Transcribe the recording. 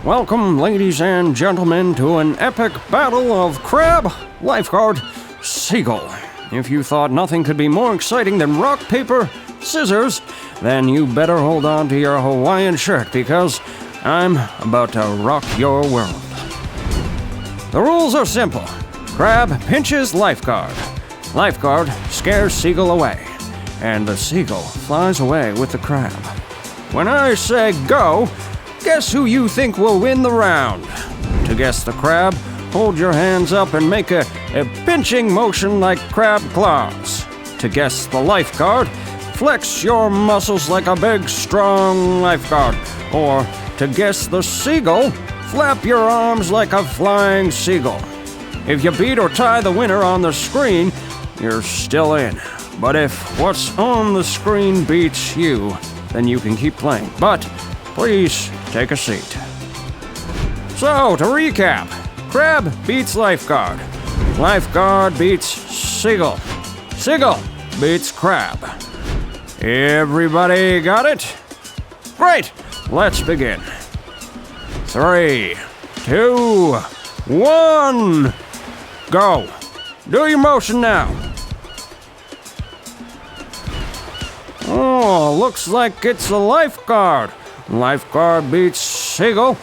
Welcome, ladies and gentlemen, to an epic battle of Crab, Lifeguard, Seagull. If you thought nothing could be more exciting than rock, paper, scissors, then you better hold on to your Hawaiian shirt because I'm about to rock your world. The rules are simple. Crab pinches Lifeguard. Lifeguard scares Seagull away, and the Seagull flies away with the crab. When I say go, guess who you think will win the round? To guess the crab, hold your hands up and make a pinching motion like crab claws. To guess the Lifeguard, flex your muscles like a big, strong lifeguard. Or to guess the Seagull, flap your arms like a flying seagull. If you beat or tie the winner on the screen, you're still in. But if what's on the screen beats you, then you can keep playing. But please take a seat. So, to recap, Crab beats Lifeguard. Lifeguard beats Seagull. Seagull beats Crab. Everybody got it? Great! Let's begin. 3, 2, 1, go. Do your motion now. Oh, looks like it's the Lifeguard. Lifeguard beats Seagull.